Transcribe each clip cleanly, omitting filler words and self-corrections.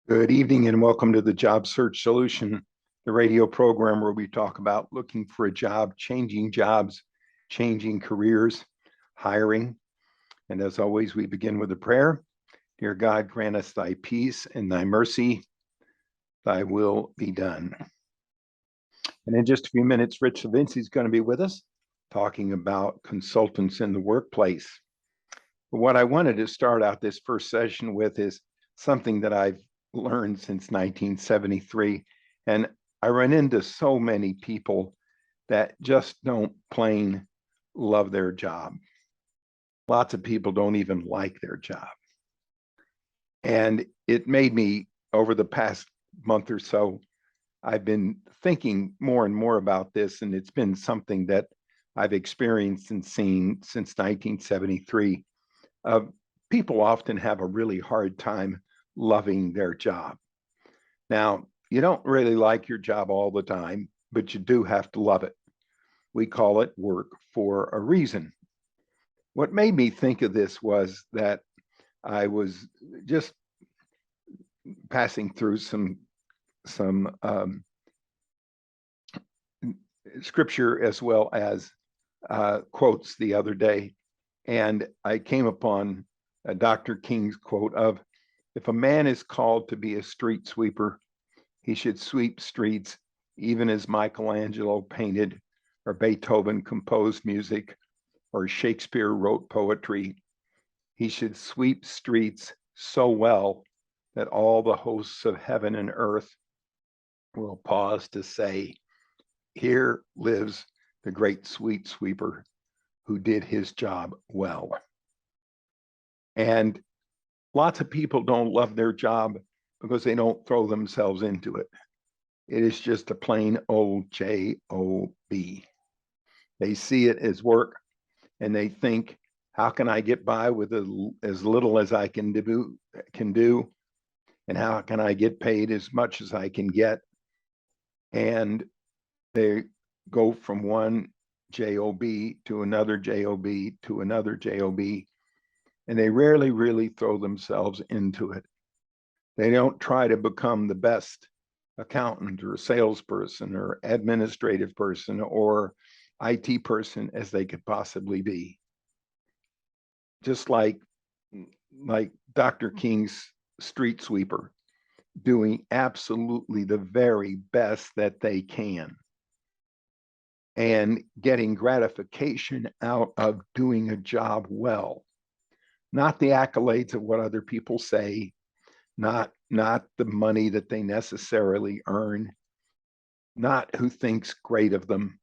Good evening and welcome to the Job Search Solution, the radio program where we talk about looking for a job, jobs, changing careers, hiring. And as always, we begin with a prayer. Dear God, grant us thy peace and thy mercy, thy will be done. And in just a few minutes, Rich Levinsky is going to be with us talking about consultants in the workplace. But what I wanted to start out this first session with is something that I've learned since 1973. And I run into so many people that just don't plain love their job. Lots of people don't even like their job. And it made me, over the past month or so, I've been thinking more and more about this, and it's been something that I've experienced and seen since 1973. People often have a really hard time loving their job. Now, you don't really like your job all the time, but you do have to love it. We call it work for a reason. What made me think of this was that I was just passing through some scripture as well as quotes the other day, and I came upon Dr. King's quote of, "If a man is called to be a street sweeper, he should sweep streets even as Michelangelo painted, or Beethoven composed music, or Shakespeare wrote poetry. He should sweep streets so well that all the hosts of heaven and earth will pause to say, 'Here lives the great sweet sweeper who did his job well.'" And lots of people don't love their job because they don't throw themselves into it. It is just a plain old job. They see it as work and they think, how can I get by with as little as I can do, and how can I get paid as much as I can get? And they go from one job to another job to another job, and they rarely really throw themselves into it. They don't try to become the best accountant or salesperson or administrative person or IT person as they could possibly be. Just like Dr. King's street sweeper, doing absolutely the very best that they can and getting gratification out of doing a job well. Not the accolades of what other people say, not the money that they necessarily earn, not who thinks great of them,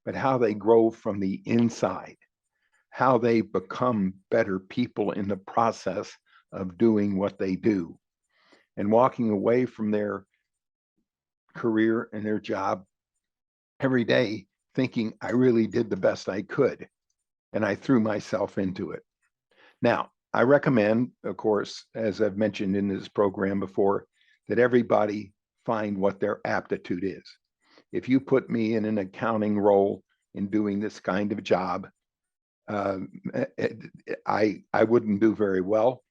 but how they grow from the inside, how they become better people in the process of doing what they do, and walking away from their career and their job every day thinking, I really did the best I could, and I threw myself into it. Now, I recommend, of course, as I've mentioned in this program before, that everybody find what their aptitude is. If you put me in an accounting role in doing this kind of job, I wouldn't do very well.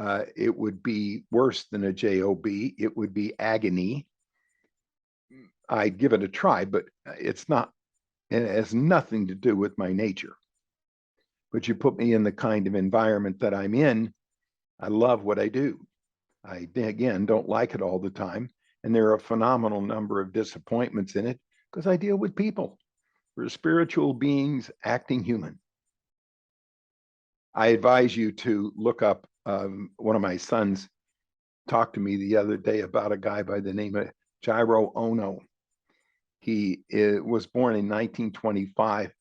It would be worse than a job. It would be agony. I'd give it a try, but it's not. It has nothing to do with my nature. But you put me in the kind of environment that I'm in, I love what I do. I, again, don't like it all the time. And there are a phenomenal number of disappointments in it because I deal with people. We're spiritual beings acting human. I advise you to look up, one of my sons talked to me the other day about a guy by the name of Jiro Ono. He was born in 1925,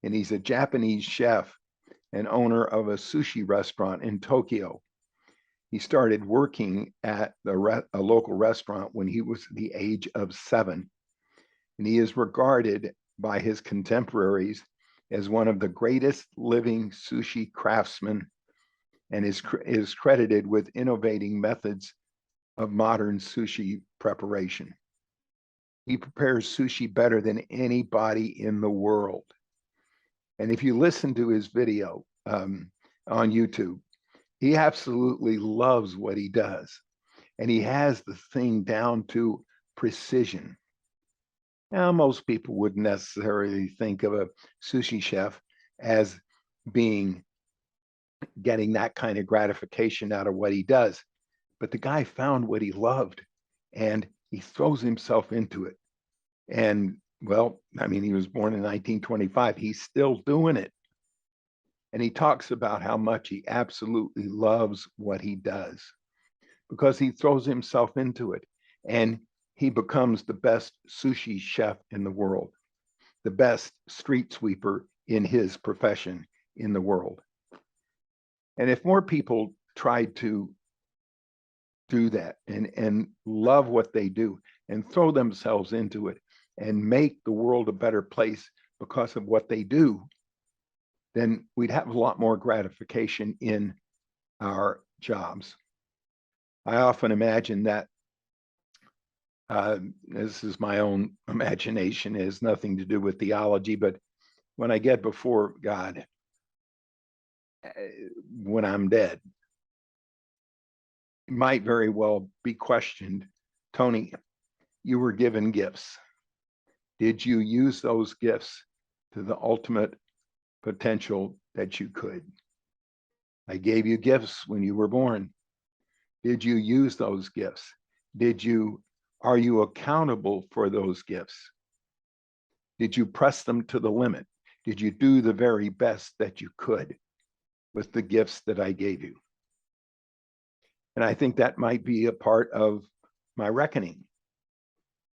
and he's a Japanese chef and owner of a sushi restaurant in Tokyo. He started working at a local restaurant when he was the age of 7, and he is regarded by his contemporaries as one of the greatest living sushi craftsmen, and is credited with innovating methods of modern sushi preparation. He prepares sushi better than anybody in the world. And if you listen to his video on YouTube, he absolutely loves what he does. and he has the thing down to precision. Now, most people wouldn't necessarily think of a sushi chef as being getting that kind of gratification out of what he does. But the guy found what he loved and he throws himself into it. And well, I mean, he was born in 1925. He's still doing it. And he talks about how much he absolutely loves what he does because he throws himself into it and he becomes the best sushi chef in the world, the best street sweeper in his profession in the world. And if more people tried to do that and love what they do and throw themselves into it and make the world a better place because of what they do, then we'd have a lot more gratification in our jobs. I often imagine that this is my own imagination, it has nothing to do with theology, but when I get before God, when I'm dead, it might very well be questioned, Tony, you were given gifts. Did you use those gifts to the ultimate potential that you could? I gave you gifts when you were born. Did you use those gifts? Are you accountable for those gifts? Did you press them to the limit? Did you do the very best that you could with the gifts that I gave you? And I think that might be a part of my reckoning.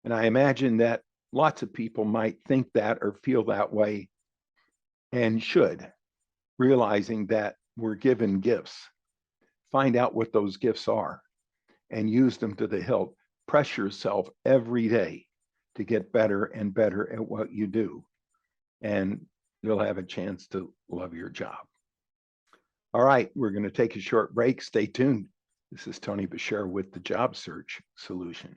And I imagine that lots of people might think that or feel that way and should, realizing that we're given gifts. Find out what those gifts are and use them to the hilt. Press yourself every day to get better and better at what you do. And you'll have a chance to love your job. All right, we're going to take a short break. Stay tuned. This is Tony Bashir with the Job Search Solution.